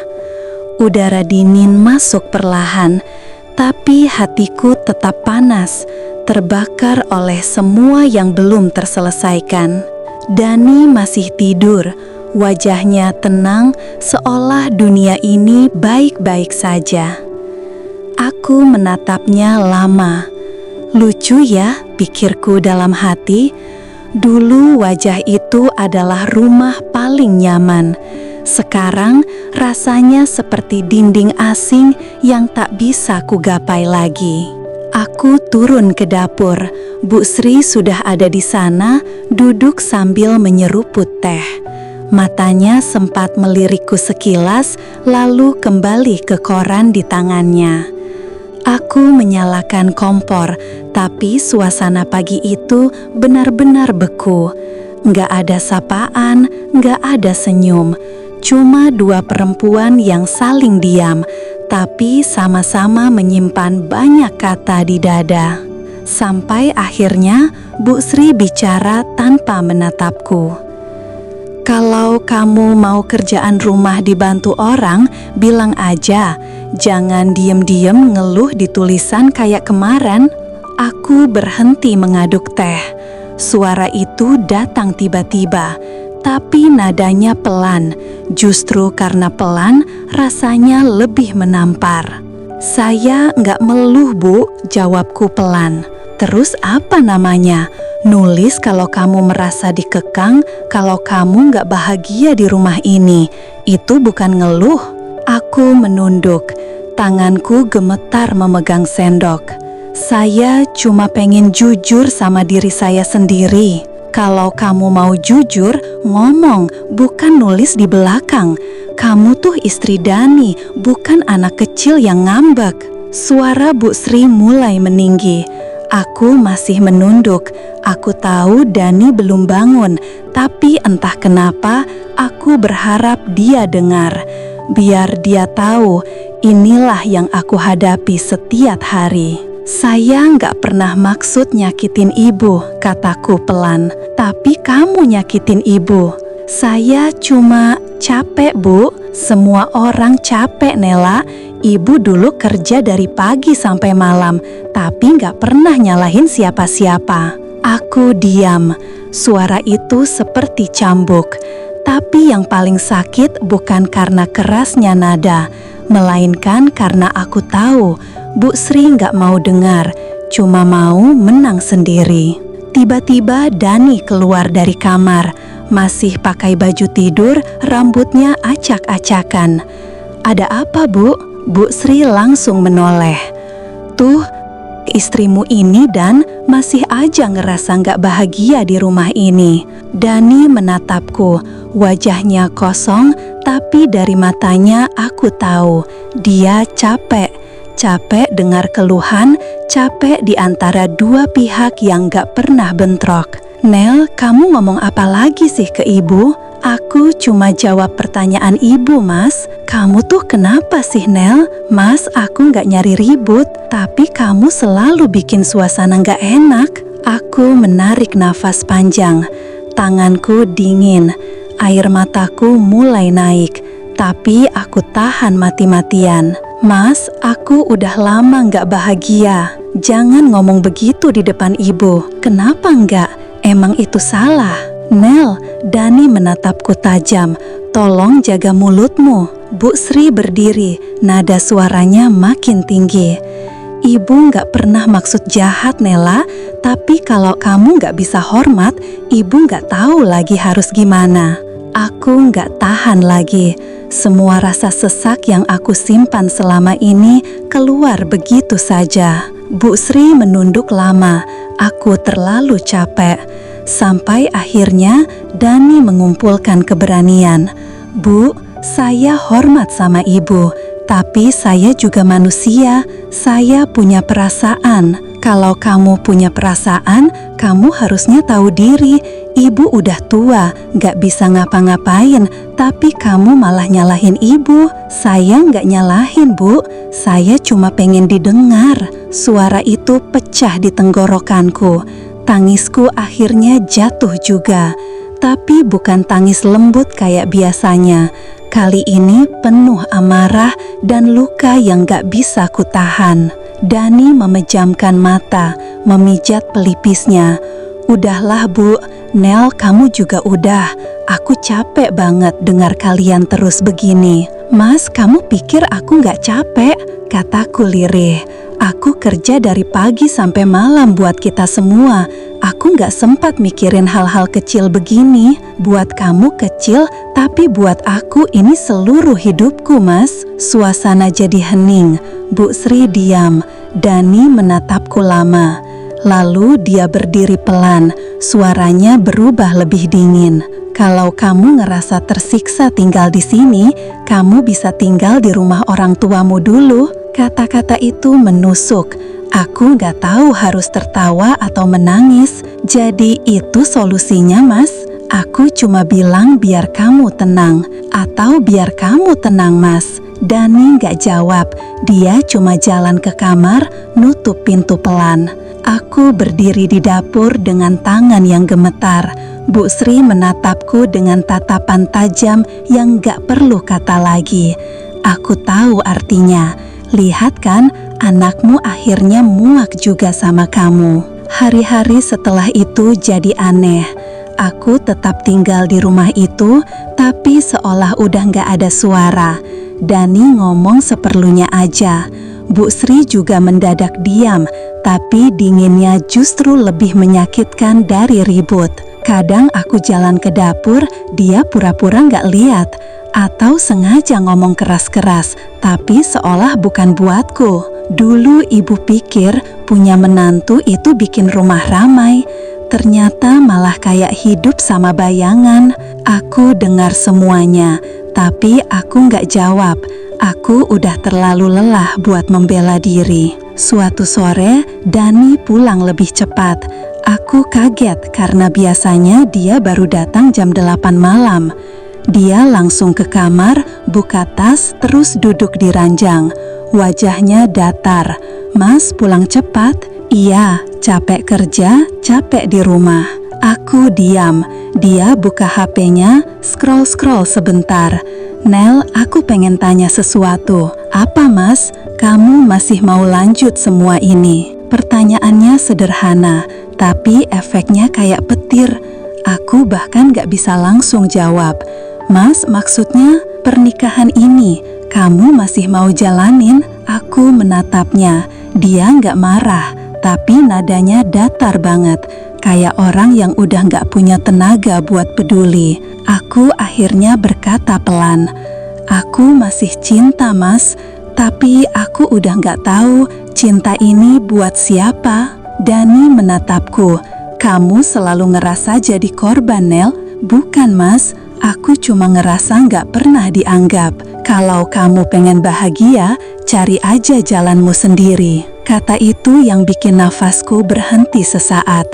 Udara dingin masuk perlahan, tapi hatiku tetap panas, terbakar oleh semua yang belum terselesaikan. Dani masih tidur, wajahnya tenang seolah dunia ini baik-baik saja. Aku menatapnya lama. Lucu ya, pikirku dalam hati. Dulu wajah itu adalah rumah paling nyaman. Sekarang rasanya seperti dinding asing yang tak bisa kugapai lagi. Aku turun ke dapur. Bu Sri sudah ada di sana, duduk sambil menyeruput teh. Matanya sempat melirikku sekilas, lalu kembali ke koran di tangannya. Aku menyalakan kompor, tapi suasana pagi itu benar-benar beku. Nggak ada sapaan, nggak ada senyum. Cuma dua perempuan yang saling diam, tapi sama-sama menyimpan banyak kata di dada. Sampai akhirnya Bu Sri bicara tanpa menatapku. Kalau kamu mau kerjaan rumah dibantu orang, bilang aja. Jangan diem-diem ngeluh di tulisan kayak kemarin. Aku berhenti mengaduk teh. Suara itu datang tiba-tiba, tapi nadanya pelan. Justru karena pelan, rasanya lebih menampar. Saya nggak meluh, Bu, jawabku pelan. Terus apa namanya? Nulis kalau kamu merasa dikekang, kalau kamu nggak bahagia di rumah ini. Itu bukan ngeluh. Aku menunduk. Tanganku gemetar memegang sendok. Saya cuma pengen jujur sama diri saya sendiri. Kalau kamu mau jujur, ngomong, bukan nulis di belakang. Kamu tuh istri Dani, bukan anak kecil yang ngambek. Suara Bu Sri mulai meninggi. Aku masih menunduk. Aku tahu Dani belum bangun, tapi entah kenapa aku berharap dia dengar. Biar dia tahu, inilah yang aku hadapi setiap hari. Saya nggak pernah maksud nyakitin ibu, kataku pelan. Tapi kamu nyakitin ibu. Saya cuma capek, Bu. Semua orang capek, Nela. Ibu dulu kerja dari pagi sampai malam, tapi nggak pernah nyalahin siapa-siapa. Aku diam. Suara itu seperti cambuk. Tapi yang paling sakit bukan karena kerasnya nada, melainkan karena aku tahu Bu Sri nggak mau dengar, cuma mau menang sendiri. Tiba-tiba Dani keluar dari kamar, masih pakai baju tidur, rambutnya acak-acakan. Ada apa, Bu? Bu Sri langsung menoleh. Tuh, istrimu ini Dan masih aja ngerasa nggak bahagia di rumah ini. Dani menatapku, wajahnya kosong, tapi dari matanya aku tahu dia capek. Capek dengar keluhan, capek di antara dua pihak yang nggak pernah bentrok. Nel, kamu ngomong apa lagi sih ke ibu? Aku cuma jawab pertanyaan ibu, Mas. Kamu tuh kenapa sih, Nel? Mas, aku nggak nyari ribut, tapi kamu selalu bikin suasana nggak enak. Aku menarik nafas panjang. Tanganku dingin. Air mataku mulai naik, tapi aku tahan mati-matian. Mas, aku udah lama nggak bahagia. Jangan ngomong begitu di depan ibu. Kenapa nggak? Emang itu salah? Nel, Dani menatapku tajam. Tolong jaga mulutmu. Bu Sri berdiri, nada suaranya makin tinggi. Ibu nggak pernah maksud jahat, Nela. Tapi kalau kamu nggak bisa hormat, ibu nggak tahu lagi harus gimana. Aku nggak tahan lagi. Semua rasa sesak yang aku simpan selama ini keluar begitu saja. Bu Sri menunduk lama. Aku terlalu capek. Sampai akhirnya Dani mengumpulkan keberanian. Bu, saya hormat sama ibu. Tapi saya juga manusia. Saya punya perasaan. Kalau kamu punya perasaan, kamu harusnya tahu diri. Ibu udah tua, gak bisa ngapa-ngapain, tapi kamu malah nyalahin ibu. Saya gak nyalahin, Bu. Saya cuma pengen didengar. Suara itu pecah di tenggorokanku. Tangisku akhirnya jatuh juga. Tapi bukan tangis lembut kayak biasanya. Kali ini penuh amarah dan luka yang gak bisa kutahan. Dani memejamkan mata, memijat pelipisnya. Udahlah Bu, Nel kamu juga udah. Aku capek banget dengar kalian terus begini. Mas, kamu pikir aku gak capek? Kataku lirih. Aku kerja dari pagi sampai malam buat kita semua. Aku gak sempat mikirin hal-hal kecil begini. Buat kamu kecil, tapi buat aku ini seluruh hidupku, Mas. Suasana jadi hening. Bu Sri diam. Dani menatapku lama. Lalu dia berdiri pelan. Suaranya berubah lebih dingin. Kalau kamu ngerasa tersiksa tinggal di sini, kamu bisa tinggal di rumah orang tuamu dulu. Kata-kata itu menusuk. Aku gak tahu harus tertawa atau menangis. Jadi itu solusinya, Mas. Aku cuma bilang biar kamu tenang. Atau biar kamu tenang, Mas. Dani gak jawab. Dia cuma jalan ke kamar, nutup pintu pelan. Aku berdiri di dapur dengan tangan yang gemetar. Bu Sri menatapku dengan tatapan tajam yang gak perlu kata lagi. Aku tahu artinya. Lihat kan, anakmu akhirnya muak juga sama kamu. Hari-hari setelah itu jadi aneh. Aku tetap tinggal di rumah itu, tapi seolah udah gak ada suara. Dani ngomong seperlunya aja. Bu Sri juga mendadak diam, tapi dinginnya justru lebih menyakitkan dari ribut. Kadang aku jalan ke dapur, dia pura-pura gak lihat. Atau sengaja ngomong keras-keras, tapi seolah bukan buatku. Dulu ibu pikir punya menantu itu bikin rumah ramai. Ternyata malah kayak hidup sama bayangan. Aku dengar semuanya, tapi aku gak jawab. Aku udah terlalu lelah buat membela diri. Suatu sore, Dani pulang lebih cepat. Aku kaget karena biasanya dia baru datang jam 8 malam. Dia langsung ke kamar, buka tas, terus duduk di ranjang. Wajahnya datar. Mas pulang cepat? Iya, capek kerja, capek di rumah. Aku diam. Dia buka HP-nya, scroll-scroll sebentar. Nel, aku pengen tanya sesuatu. Apa, Mas? Kamu masih mau lanjut semua ini? Pertanyaannya sederhana, tapi efeknya kayak petir. Aku bahkan gak bisa langsung jawab. Mas, maksudnya pernikahan ini, kamu masih mau jalanin? Aku menatapnya. Dia gak marah, tapi nadanya datar banget. Kayak orang yang udah gak punya tenaga buat peduli. Aku akhirnya berkata pelan, aku masih cinta, Mas. Tapi aku udah gak tahu cinta ini buat siapa. Dani menatapku. Kamu selalu ngerasa jadi korban, Nel. Bukan, Mas. Aku cuma ngerasa gak pernah dianggap. Kalau kamu pengen bahagia, cari aja jalanmu sendiri. Kata itu yang bikin nafasku berhenti sesaat.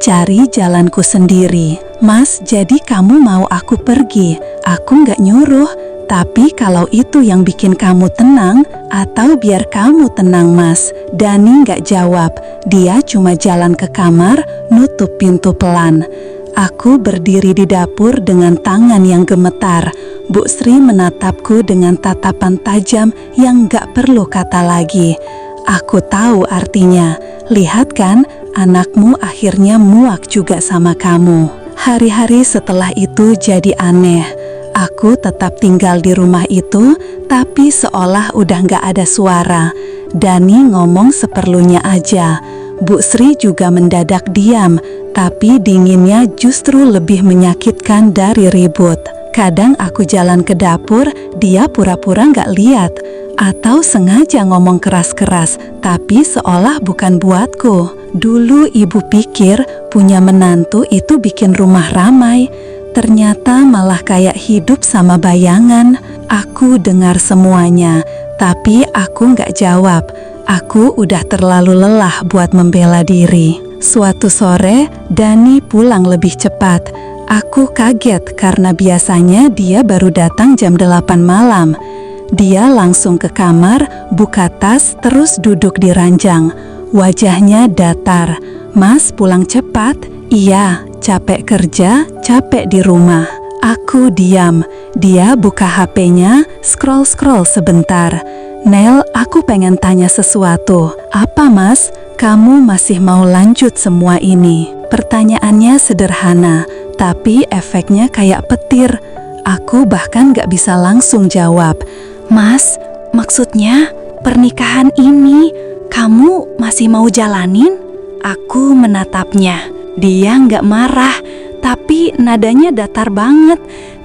Cari jalanku sendiri. Mas, jadi kamu mau aku pergi? Aku gak nyuruh. Tapi kalau itu yang bikin kamu tenang, atau biar kamu tenang, Mas. Dani gak jawab. Dia cuma jalan ke kamar, nutup pintu pelan. Aku berdiri di dapur dengan tangan yang gemetar. Bu Sri menatapku dengan tatapan tajam yang gak perlu kata lagi. Aku tahu artinya. Lihat kan, anakmu akhirnya muak juga sama kamu. Hari-hari setelah itu jadi aneh. Aku tetap tinggal di rumah itu, tapi seolah udah gak ada suara. Dani ngomong seperlunya aja. Bu Sri juga mendadak diam, tapi dinginnya justru lebih menyakitkan dari ribut. Kadang aku jalan ke dapur, dia pura-pura gak lihat. Atau sengaja ngomong keras-keras, tapi seolah bukan buatku. Dulu ibu pikir punya menantu itu bikin rumah ramai. Ternyata malah kayak hidup sama bayangan. Aku dengar semuanya, tapi aku gak jawab. Aku udah terlalu lelah buat membela diri. Suatu sore, Dani pulang lebih cepat. Aku kaget karena biasanya dia baru datang jam 8 malam. Dia langsung ke kamar, buka tas, terus duduk di ranjang. Wajahnya datar. "Mas pulang cepat?" "Iya, capek kerja, capek di rumah." Aku diam. Dia buka HP-nya, scroll-scroll sebentar. "Nel, aku pengen tanya sesuatu." "Apa mas? Kamu masih mau lanjut semua ini?" Pertanyaannya sederhana, tapi efeknya kayak petir. Aku bahkan gak bisa langsung jawab. "Mas, maksudnya pernikahan ini kamu masih mau jalanin?" Aku menatapnya. Dia gak marah, tapi nadanya datar banget.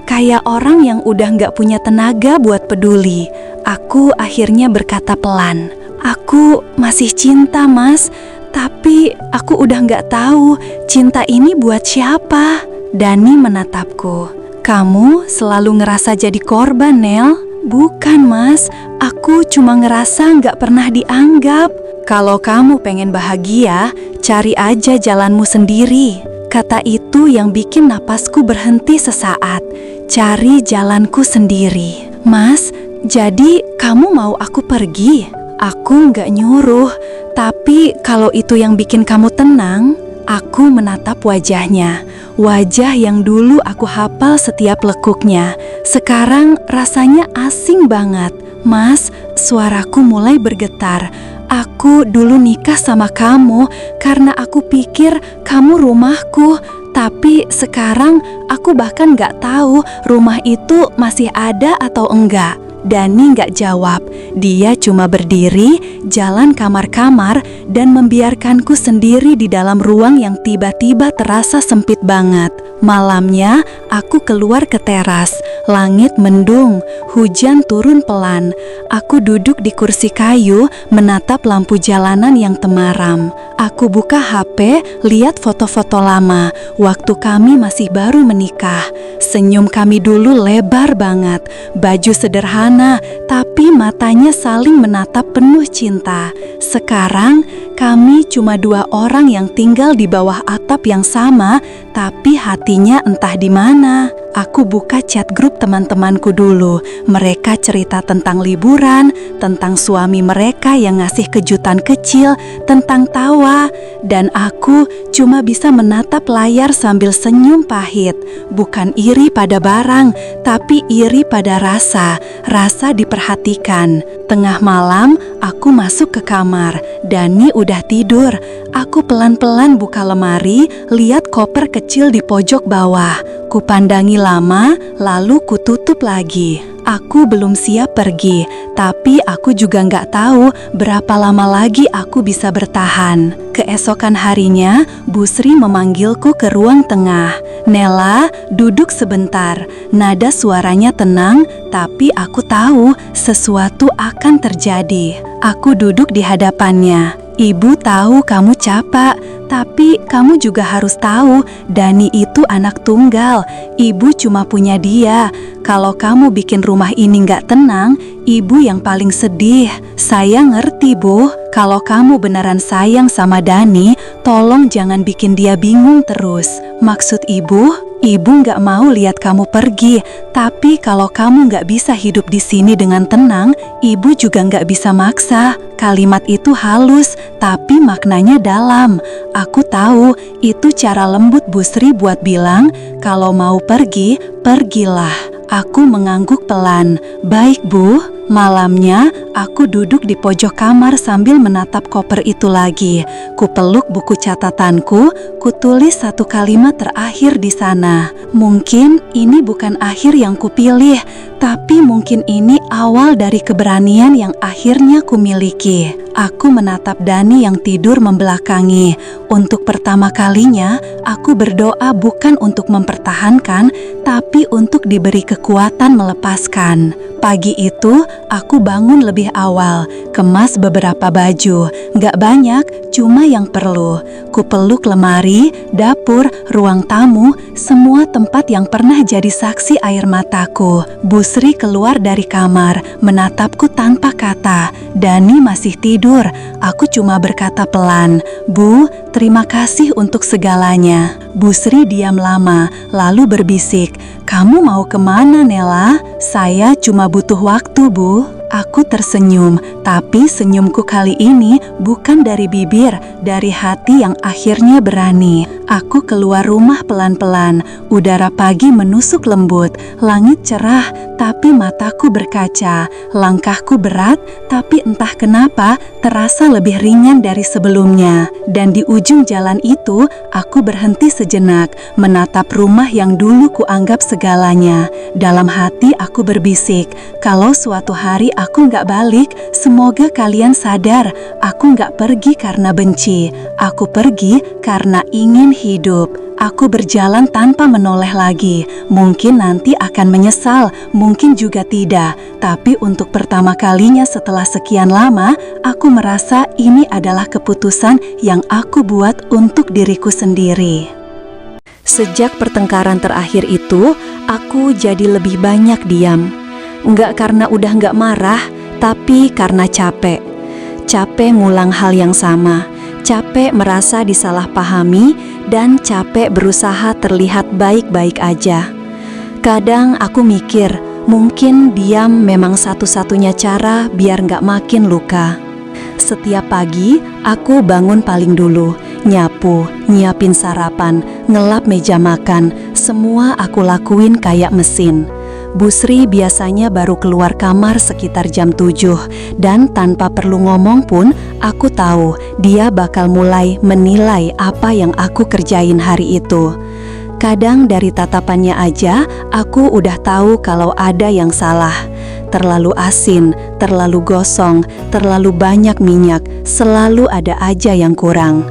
Kayak orang yang udah gak punya tenaga buat peduli. Aku akhirnya berkata pelan, "Aku masih cinta mas, tapi aku udah gak tahu cinta ini buat siapa." Dani menatapku. "Kamu selalu ngerasa jadi korban, Nel." "Bukan mas, aku cuma ngerasa gak pernah dianggap." "Kalau kamu pengen bahagia, cari aja jalanmu sendiri." Kata itu yang bikin napasku berhenti sesaat. Cari jalanku sendiri. "Mas, jadi kamu mau aku pergi?" "Aku gak nyuruh, tapi kalau itu yang bikin kamu tenang." Aku menatap wajahnya. Wajah yang dulu aku hafal setiap lekuknya. Sekarang rasanya asing banget. "Mas," suaraku mulai bergetar. "Aku dulu nikah sama kamu karena aku pikir kamu rumahku. Tapi sekarang aku bahkan gak tahu rumah itu masih ada atau enggak." Dani gak jawab. Dia cuma berdiri, jalan kamar-kamar, dan membiarkanku sendiri di dalam ruang yang tiba-tiba terasa sempit banget. Malamnya, aku keluar ke teras. Langit mendung, hujan turun pelan. Aku duduk di kursi kayu, menatap lampu jalanan yang temaram. Aku buka HP, lihat foto-foto lama, waktu kami masih baru menikah. Senyum kami dulu lebar banget, baju sederhana, tapi matanya saling menatap penuh cinta. Sekarang, kami cuma dua orang yang tinggal di bawah atap yang sama, tapi hatinya entah di mana. Aku buka chat grup teman-temanku dulu. Mereka cerita tentang liburan, tentang suami mereka yang ngasih kejutan kecil, tentang tawa, dan aku cuma bisa menatap layar sambil senyum pahit. Bukan iri pada barang, tapi iri pada rasa diperhatikan. Tengah malam, aku masuk ke kamar. Dani udah tidur. Aku pelan-pelan buka lemari, lihat koper kecil di pojok bawah. Kupandangi lama, lalu kututup lagi. Aku belum siap pergi, tapi aku juga nggak tahu berapa lama lagi aku bisa bertahan. Keesokan harinya, Bu Sri memanggilku ke ruang tengah. "Nela, duduk sebentar." Nada suaranya tenang, tapi aku tahu sesuatu akan terjadi. Aku duduk di hadapannya. "Ibu tahu kamu capek, tapi kamu juga harus tahu Dani itu anak tunggal. Ibu cuma punya dia. Kalau kamu bikin rumah ini nggak tenang, ibu yang paling sedih. Saya ngerti, Bu. Kalau kamu beneran sayang sama Dani, tolong jangan bikin dia bingung terus. Maksud ibu nggak mau lihat kamu pergi. Tapi kalau kamu nggak bisa hidup di sini dengan tenang, ibu juga nggak bisa maksa. Kalimat itu halus, tapi maknanya dalam. Aku tahu, itu cara lembut Bu Sri buat bilang, kalau mau pergi, pergilah. Aku mengangguk pelan. Baik, Bu. Malamnya, aku duduk di pojok kamar sambil menatap koper itu lagi. Kupeluk buku catatanku, kutulis satu kalimat terakhir di sana. Mungkin ini bukan akhir yang kupilih, tapi mungkin ini awal dari keberanian yang akhirnya kumiliki. Aku menatap Dani yang tidur membelakangi. Untuk pertama kalinya, aku berdoa bukan untuk mempertahankan, tapi untuk diberi kekuatan melepaskan. Pagi itu, aku bangun lebih awal, kemas beberapa baju. Gak banyak, cuma yang perlu. Kupeluk lemari, dapur, ruang tamu, semua tempat yang pernah jadi saksi air mataku. Bu Sri keluar dari kamar, menatapku tanpa kata. Dani masih tidur. Aku cuma berkata pelan, "Bu, terima kasih untuk segalanya." Bu Sri diam lama, lalu berbisik, "Kamu mau kemana, Nela?" "Saya cuma butuh waktu, Bu." Aku tersenyum, tapi senyumku kali ini bukan dari bibir, dari hati yang akhirnya berani. Aku keluar rumah pelan-pelan, udara pagi menusuk lembut, langit cerah, tapi mataku berkaca. Langkahku berat, tapi entah kenapa terasa lebih ringan dari sebelumnya. Dan di ujung jalan itu, aku berhenti sejenak, menatap rumah yang dulu kuanggap segalanya. Dalam hati aku berbisik, kalau suatu hari aku nggak balik, semoga kalian sadar, aku nggak pergi karena benci. Aku pergi karena ingin hidup. Aku berjalan tanpa menoleh lagi. Mungkin nanti akan menyesal, mungkin juga tidak. Tapi untuk pertama kalinya setelah sekian lama, aku merasa ini adalah keputusan yang aku buat untuk diriku sendiri. Sejak pertengkaran terakhir itu, aku jadi lebih banyak diam. Nggak karena udah nggak marah, tapi karena capek. Capek ngulang hal yang sama. Capek merasa disalahpahami dan capek berusaha terlihat baik-baik aja. Kadang aku mikir, mungkin diam memang satu-satunya cara biar nggak makin luka. Setiap pagi, aku bangun paling dulu, nyapu, nyiapin sarapan, ngelap meja makan, semua aku lakuin kayak mesin. Bu Sri biasanya baru keluar kamar sekitar jam 7 dan tanpa perlu ngomong pun aku tahu dia bakal mulai menilai apa yang aku kerjain hari itu. Kadang dari tatapannya aja aku udah tahu kalau ada yang salah. Terlalu asin, terlalu gosong, terlalu banyak minyak, selalu ada aja yang kurang.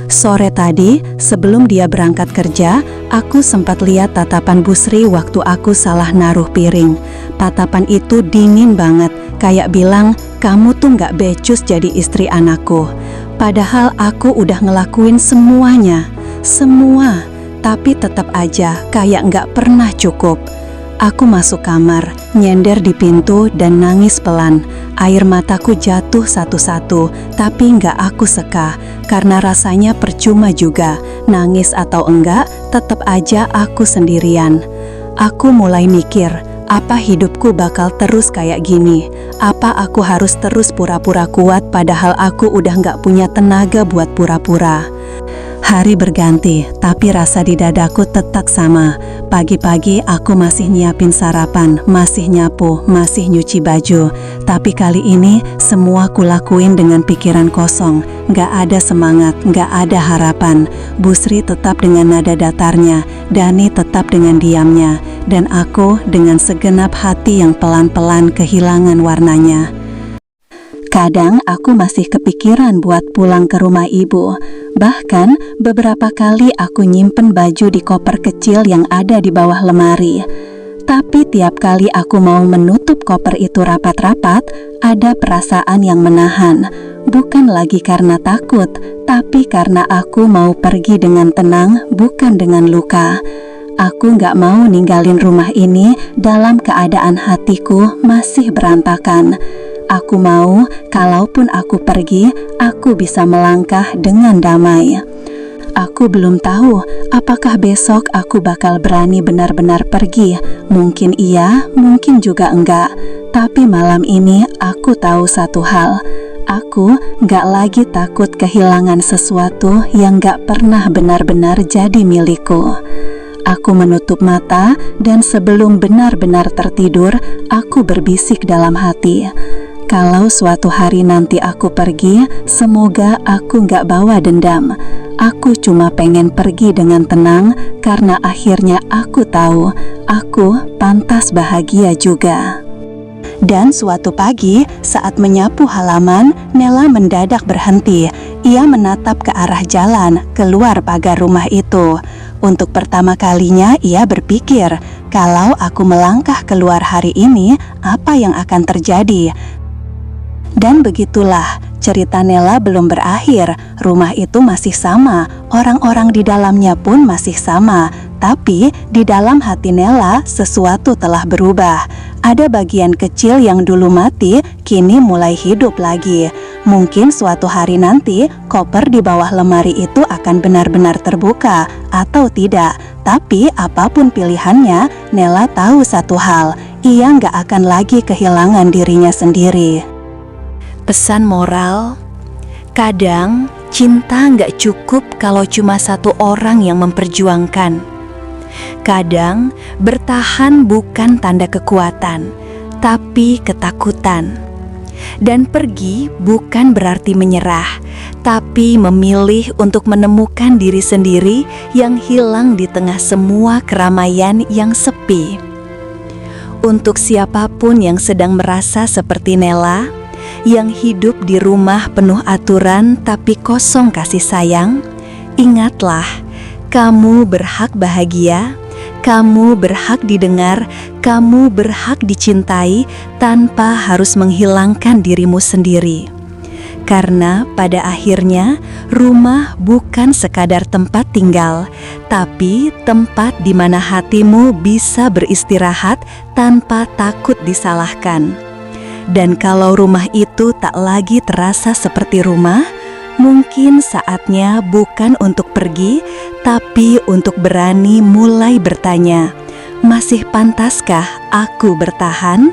Sore tadi, sebelum dia berangkat kerja, aku sempat lihat tatapan Bu Sri waktu aku salah naruh piring. Tatapan itu dingin banget, kayak bilang, "Kamu tuh gak becus jadi istri anakku." Padahal aku udah ngelakuin semuanya, semua, tapi tetap aja kayak gak pernah cukup. Aku masuk kamar, nyender di pintu dan nangis pelan. Air mataku jatuh satu-satu, tapi nggak aku seka, karena rasanya percuma juga. Nangis atau enggak, tetap aja aku sendirian. Aku mulai mikir, apa hidupku bakal terus kayak gini? Apa aku harus terus pura-pura kuat padahal aku udah nggak punya tenaga buat pura-pura? Hari berganti, tapi rasa di dadaku tetap sama. Pagi-pagi aku masih nyiapin sarapan, masih nyapu, masih nyuci baju. Tapi kali ini semua kulakuin dengan pikiran kosong. Gak ada semangat, gak ada harapan. Bu Sri tetap dengan nada datarnya, Dani tetap dengan diamnya, dan aku dengan segenap hati yang pelan-pelan kehilangan warnanya. Kadang aku masih kepikiran buat pulang ke rumah ibu. Bahkan beberapa kali aku nyimpen baju di koper kecil yang ada di bawah lemari. Tapi tiap kali aku mau menutup koper itu rapat-rapat, ada perasaan yang menahan. Bukan lagi karena takut, tapi karena aku mau pergi dengan tenang, bukan dengan luka. Aku nggak mau ninggalin rumah ini dalam keadaan hatiku masih berantakan. Aku mau, kalaupun aku pergi, aku bisa melangkah dengan damai. Aku belum tahu apakah besok aku bakal berani benar-benar pergi. Mungkin iya, mungkin juga enggak. Tapi malam ini aku tahu satu hal. Aku gak lagi takut kehilangan sesuatu yang gak pernah benar-benar jadi milikku. Aku menutup mata dan sebelum benar-benar tertidur, aku berbisik dalam hati. Kalau suatu hari nanti aku pergi, semoga aku gak bawa dendam. Aku cuma pengen pergi dengan tenang karena akhirnya aku tahu aku pantas bahagia juga. Dan suatu pagi, saat menyapu halaman, Nela mendadak berhenti. Ia menatap ke arah jalan keluar pagar rumah itu. Untuk pertama kalinya ia berpikir, kalau aku melangkah keluar hari ini, apa yang akan terjadi? Dan begitulah, cerita Nela belum berakhir. Rumah itu masih sama, orang-orang di dalamnya pun masih sama. Tapi di dalam hati Nela sesuatu telah berubah. Ada bagian kecil yang dulu mati, kini mulai hidup lagi. Mungkin suatu hari nanti, koper di bawah lemari itu akan benar-benar terbuka atau tidak. Tapi apapun pilihannya, Nela tahu satu hal, ia nggak akan lagi kehilangan dirinya sendiri. Pesan moral, kadang cinta nggak cukup kalau cuma satu orang yang memperjuangkan. Kadang bertahan bukan tanda kekuatan, tapi ketakutan. Dan pergi bukan berarti menyerah, tapi memilih untuk menemukan diri sendiri yang hilang di tengah semua keramaian yang sepi. Untuk siapapun yang sedang merasa seperti Nela, yang hidup di rumah penuh aturan tapi kosong kasih sayang, ingatlah, kamu berhak bahagia, kamu berhak didengar, kamu berhak dicintai tanpa harus menghilangkan dirimu sendiri. Karena pada akhirnya rumah bukan sekadar tempat tinggal, tapi tempat di mana hatimu bisa beristirahat tanpa takut disalahkan. Dan kalau rumah itu tak lagi terasa seperti rumah, mungkin saatnya bukan untuk pergi, tapi untuk berani mulai bertanya, masih pantaskah aku bertahan?